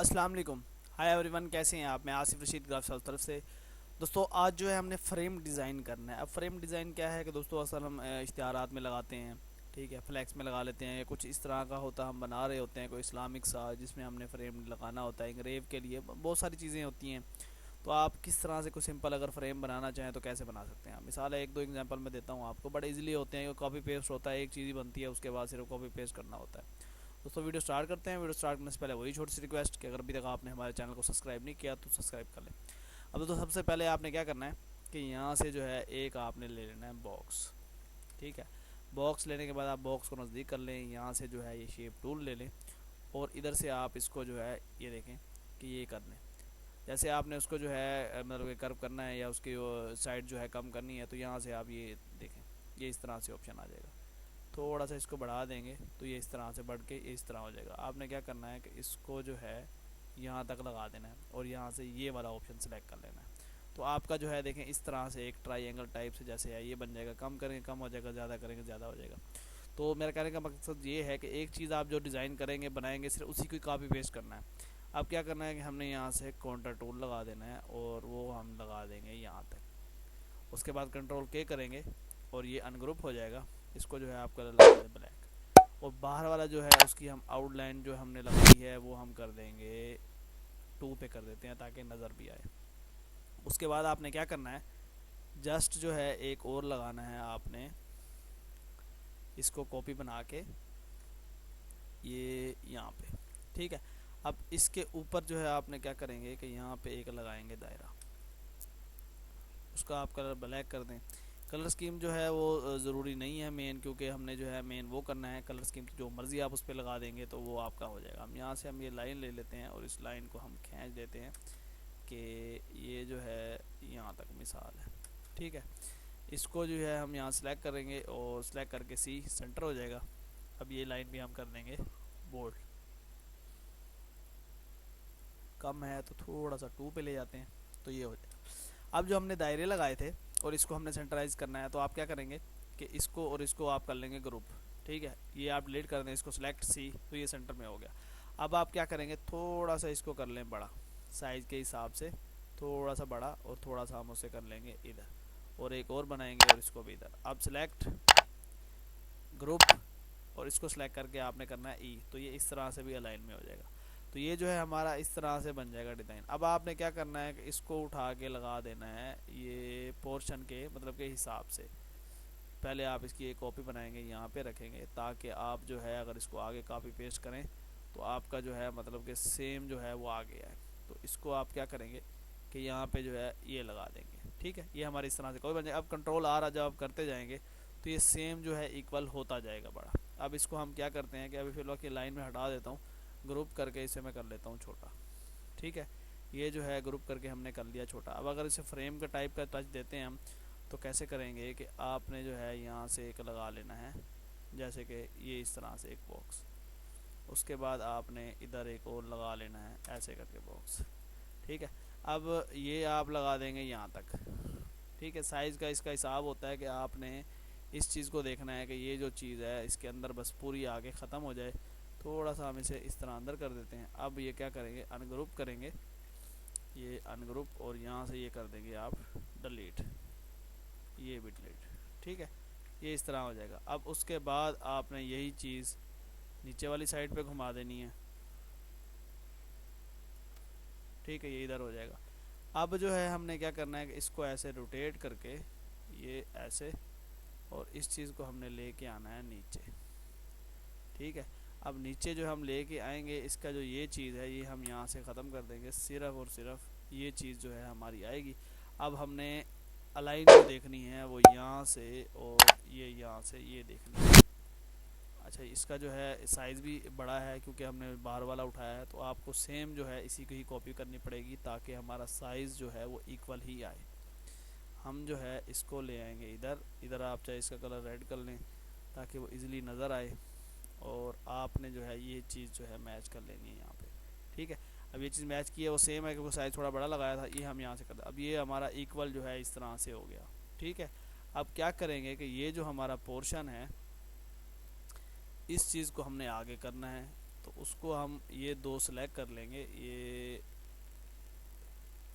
अस्सलाम वालेकुम। Hi everyone, कैसे हैं आप? मैं आसिफ रशीद ग्राफ साउथ तरफ से। दोस्तों, आज जो है हमने फ्रेम डिज़ाइन करना है। अब फ्रेम डिज़ाइन क्या है कि दोस्तों अक्सर हम इश्तिहारात में लगाते हैं, ठीक है, फ्लैक्स में लगा लेते हैं, या कुछ इस तरह का होता है, हम बना रहे होते हैं कोई इस्लामिक सा जिसमें हमने फ्रेम लगाना होता है, इंग्रेव के लिए बहुत सारी चीज़ें होती हैं। तो आप किस तरह से कोई सिंपल अगर फ्रेम बनाना चाहें तो कैसे बना सकते हैं? मिसाल है, एक दो एग्जांपल मैं देता हूँ आपको, बड़े इजीली होते हैं। कॉपी पेस्ट होता है, एक चीज़ ही बनती है, उसके बाद सिर्फ कॉपी पेस्ट करना होता है। दोस्तों, वीडियो स्टार्ट करते हैं। वीडियो स्टार्ट करने से पहले वही छोटी सी रिक्वेस्ट कि अगर अभी तक आपने हमारे चैनल को सब्सक्राइब नहीं किया तो सब्सक्राइब कर लें। अब दोस्तों, सबसे पहले आपने क्या करना है कि यहाँ से जो है एक आपने ले लेना है बॉक्स, ठीक है। बॉक्स लेने के बाद आप बॉक्स को नज़दीक कर लें, यहाँ से जो है ये शेप टूल ले लें, और इधर से आप इसको जो है ये देखें कि ये कर लें। जैसे आपने उसको जो है मतलब कर्व करना है या उसकी साइड जो है कम करनी है, तो यहाँ से आप ये देखें, ये इस तरह से ऑप्शन आ जाएगा। थोड़ा सा इसको बढ़ा देंगे तो ये इस तरह से बढ़ के इस तरह हो जाएगा। आपने क्या करना है कि इसको जो है यहाँ तक लगा देना है और यहाँ से ये वाला ऑप्शन सेलेक्ट कर लेना है। तो आपका जो है देखें इस तरह से एक ट्रायंगल टाइप से जैसे है ये बन जाएगा। कम करेंगे कम हो जाएगा, ज़्यादा करेंगे ज़्यादा हो जाएगा। तो मेरा कहने का मकसद ये है कि एक चीज़ आप जो डिज़ाइन करेंगे बनाएंगे सिर्फ उसी को कॉपी पेस्ट करना है। अब क्या करना है कि हमने यहाँ से काउंटर टूल लगा देना है और वो हम लगा देंगे यहाँ तक। उसके बाद कंट्रोल के करेंगे और ये अनग्रुप हो जाएगा। इसको जो है आप कलर लगा दें ब्लैक, और बाहर वाला जो है उसकी हम आउटलाइन जो हमने लगाई है वो हम कर देंगे 2 पे कर देते हैं ताकि नज़र भी आए। उसके बाद आपने क्या करना है, जस्ट जो है एक और लगाना है आपने, इसको कॉपी बना के ये यहाँ पे, ठीक है। अब इसके ऊपर जो है आपने क्या करेंगे कि यहाँ पे एक लगाएंगे दायरा, उसका आप कलर ब्लैक कर दें। कलर स्कीम जो है वो ज़रूरी नहीं है मेन, क्योंकि हमने जो है मेन वो करना है। कलर स्कीम जो मर्ज़ी आप उस पर लगा देंगे तो वो आपका हो जाएगा। हम यहाँ से हम ये लाइन ले लेते हैं और इस लाइन को हम खींच देते हैं कि ये जो है यहाँ तक मिसाल है, ठीक है। इसको जो है हम यहाँ सेलेक्ट करेंगे और सेलेक्ट करके सी सेंटर हो जाएगा। अब ये लाइन भी हम कर देंगे बोल्ड, कम है तो थोड़ा सा 2 पे ले जाते हैं तो ये हो जाएगा। अब जो हमने दायरे लगाए थे और इसको हमने सेंटराइज करना है, तो आप क्या करेंगे कि इसको और इसको आप कर लेंगे ग्रुप, ठीक है। ये आप डिलीट कर दें, इसको सेलेक्ट सी, तो ये सेंटर में हो गया। अब आप क्या करेंगे, थोड़ा सा इसको कर लें बड़ा, साइज़ के हिसाब से थोड़ा सा बड़ा, और थोड़ा सा हम उसे कर लेंगे इधर, और एक और बनाएंगे और इसको भी इधर। अब सेलेक्ट ग्रुप और इसको सेलेक्ट करके आपने करना है ई, तो ये इस तरह से भी अलाइन में हो जाएगा। तो ये जो है हमारा इस तरह से बन जाएगा डिज़ाइन। अब आपने क्या करना है कि इसको उठा के लगा देना है ये पोर्शन के मतलब के हिसाब से। पहले आप इसकी एक कॉपी बनाएंगे, यहाँ पे रखेंगे, ताकि आप जो है अगर इसको आगे कॉपी पेस्ट करें तो आपका जो है मतलब कि सेम जो है वो आ गया है। तो इसको आप क्या करेंगे कि यहाँ पे जो है ये लगा देंगे, ठीक है। ये हमारी इस तरह से कॉपी बन जाएगा। अब कंट्रोल आ रहा, जब आप करते जाएंगे तो ये सेम जो है इक्वल होता जाएगा बड़ा। अब इसको हम क्या करते हैं कि अभी फिलहाल की लाइन में हटा देता हूँ, ग्रुप करके इसे मैं कर लेता हूँ छोटा, ठीक है। ये जो है ग्रुप करके हमने कर लिया छोटा। अब अगर इसे फ्रेम का टाइप का टच देते हैं हम, तो कैसे करेंगे कि आपने जो है यहाँ से एक लगा लेना है, जैसे कि ये इस तरह से एक बॉक्स। उसके बाद आपने इधर एक और लगा लेना है ऐसे करके बॉक्स, ठीक है। अब ये आप लगा देंगे यहाँ तक, ठीक है। साइज़ का इसका हिसाब होता है कि आपने इस चीज़ को देखना है कि ये जो चीज़ है इसके अंदर बस पूरी आगे ख़त्म हो जाए। थोड़ा सा हम इसे इस तरह अंदर कर देते हैं। अब ये क्या करेंगे, अनग्रुप करेंगे, ये अनग्रुप, और यहाँ से ये कर देंगे आप डिलीट, ये भी डिलीट, ठीक है। ये इस तरह हो जाएगा। अब उसके बाद आपने यही चीज़ नीचे वाली साइड पे घुमा देनी है, ठीक है। ये इधर हो जाएगा। अब जो है हमने क्या करना है कि इसको ऐसे रोटेट करके ये ऐसे, और इस चीज़ को हमने लेके आना है नीचे, ठीक है। अब नीचे जो हम लेके आएंगे, इसका जो ये चीज़ है ये हम यहाँ से ख़त्म कर देंगे, सिर्फ़ और सिर्फ ये चीज़ जो है हमारी आएगी। अब हमने अलाइन जो देखनी है वो यहाँ से, और ये यहाँ से ये देखनी है। अच्छा, इसका जो है साइज़ भी बड़ा है क्योंकि हमने बाहर वाला उठाया है, तो आपको सेम जो है इसी को ही कॉपी करनी पड़ेगी ताकि हमारा साइज़ जो है वो इक्वल ही आए। हम जो है इसको ले आएंगे इधर। इधर आप चाहे इसका कलर रेड कर लें ताकि वो इजीली नज़र आए, और आपने जो है ये चीज़ जो है मैच कर लेनी है यहाँ पे, ठीक है। अब ये चीज़ मैच की है वो सेम है क्योंकि साइज़ थोड़ा बड़ा लगाया था, ये हम यहाँ से कर दें। अब ये हमारा इक्वल जो है इस तरह से हो गया, ठीक है। अब क्या करेंगे कि ये जो हमारा पोर्शन है इस चीज़ को हमने आगे करना है, तो उसको हम ये दो सेलेक्ट कर लेंगे, ये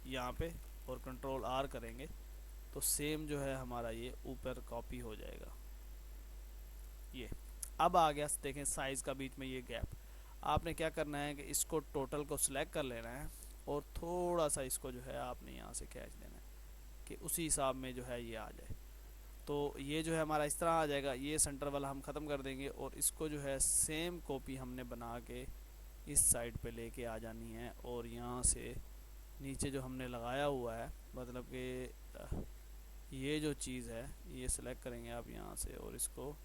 यहाँ पे, और कंट्रोल आर करेंगे तो सेम जो है हमारा ये ऊपर कॉपी हो जाएगा। ये अब आ गया, देखें साइज़ का बीच में ये गैप। आपने क्या करना है कि इसको टोटल को सिलेक्ट कर लेना है और थोड़ा सा इसको जो है आपने यहाँ से खींच देना है कि उसी हिसाब में जो है ये आ जाए। तो ये जो है हमारा इस तरह आ जाएगा। ये सेंटर वाला हम ख़त्म कर देंगे और इसको जो है सेम कॉपी हमने बना के इस साइड पे लेके आ जानी है, और यहाँ से नीचे जो हमने लगाया हुआ है, मतलब कि ये जो चीज़ है ये सिलेक्ट करेंगे आप यहाँ से, और इसको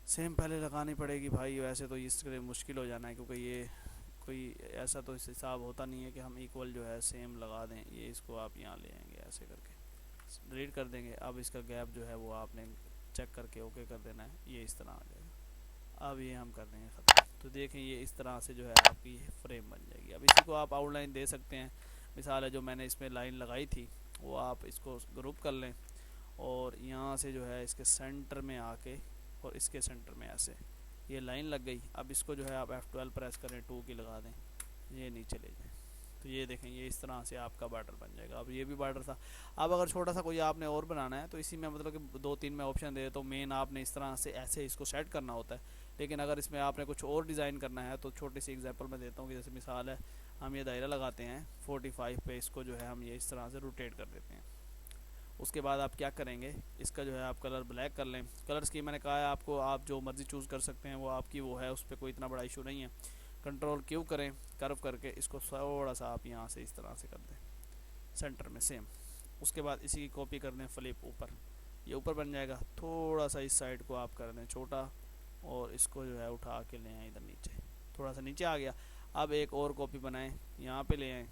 सेम पहले लगानी पड़ेगी भाई। वैसे तो इसके लिए मुश्किल हो जाना है, क्योंकि ये कोई ऐसा तो इस हिसाब होता नहीं है कि हम इक्वल जो है सेम लगा दें। ये इसको आप यहाँ ले आएंगे, ऐसे करके डिलीट कर देंगे। अब इसका गैप जो है वो आपने चेक करके ओके कर देना है, ये इस तरह आ जाएगा। अब ये हम कर देंगे ख़त्म। तो देखें ये इस तरह से जो है आपकी फ्रेम बन जाएगी। अब इसी को आप आउटलाइन दे सकते हैं। मिसाल है जो मैंने इसमें लाइन लगाई थी वो आप इसको ग्रुप कर लें, और यहाँ से जो है इसके सेंटर में आके और इसके सेंटर में ऐसे ये लाइन लग गई। अब इसको जो है आप F12 प्रेस करें, 2 की लगा दें, ये नीचे ले जाएं, तो ये देखें ये इस तरह से आपका बॉर्डर बन जाएगा। अब ये भी बॉर्डर था। अब अगर छोटा सा कोई आपने और बनाना है तो इसी में मतलब कि 2-3 में ऑप्शन दे, तो मेन आपने इस तरह से ऐसे इसको सेट करना होता है। लेकिन अगर इसमें आपने कुछ और डिज़ाइन करना है तो छोटी सी एग्जांपल मैं देता हूँ कि जैसे मिसाल है हम ये दायरा लगाते हैं 45 पे, इसको जो है हम ये इस तरह से रोटेट कर देते हैं। उसके बाद आप क्या करेंगे, इसका जो है आप कलर ब्लैक कर लें। कलर स्कीम मैंने कहा है आपको, आप जो मर्ज़ी चूज़ कर सकते हैं, वो आपकी वो है, उस पर कोई इतना बड़ा इशू नहीं है। कंट्रोल क्यू करें, कर्व करके इसको थोड़ा सा आप यहाँ से इस तरह से कर दें सेंटर में सेम। उसके बाद इसी की कॉपी कर दें फ्लिप ऊपर, ये ऊपर बन जाएगा। थोड़ा सा इस साइड को आप कर दें छोटा, और इसको जो है उठा के ले आए इधर नीचे, थोड़ा सा नीचे आ गया। अब एक और कॉपी बनाएं, यहाँ पे ले आए,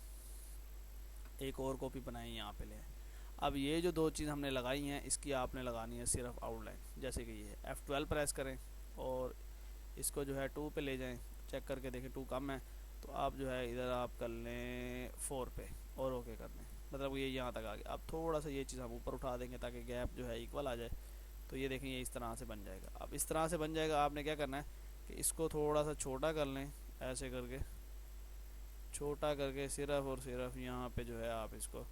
एक और कॉपी बनाएं, यहाँ पे ले आए। अब ये जो दो चीज़ हमने लगाई हैं इसकी आपने लगानी है सिर्फ आउटलाइन। जैसे कि ये F12 प्रेस करें और इसको जो है 2 पे ले जाएं, चेक करके देखें 2 कम है तो आप जो है इधर आप कर लें 4 पे और ओके कर दें, मतलब ये यहाँ तक आ गया। अब थोड़ा सा ये चीज़ हम ऊपर उठा देंगे ताकि गैप जो है इक्वल आ जाए। तो ये देखें ये इस तरह से बन जाएगा। अब इस तरह से बन जाएगा, आपने क्या करना है कि इसको थोड़ा सा छोटा कर लें, ऐसे करके छोटा करके सिर्फ और सिर्फ यहाँ पे जो है आप इसको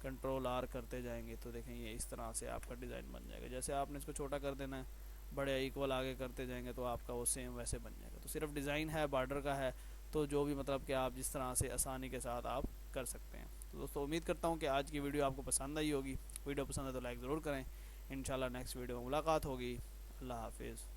कंट्रोल आर करते जाएंगे तो देखें ये इस तरह से आपका डिज़ाइन बन जाएगा। जैसे आपने इसको छोटा कर देना है, बड़े इक्वल आगे करते जाएंगे तो आपका वो सेम वैसे बन जाएगा। तो सिर्फ डिज़ाइन है, बॉर्डर का है, तो जो भी मतलब कि आप जिस तरह से आसानी के साथ आप कर सकते हैं। तो दोस्तों उम्मीद करता हूँ कि आज की वीडियो आपको पसंद आई होगी। वीडियो पसंद है तो लाइक ज़रूर करें। इंशाल्लाह नेक्स्ट वीडियो में मुलाकात होगी। अल्लाह हाफिज़।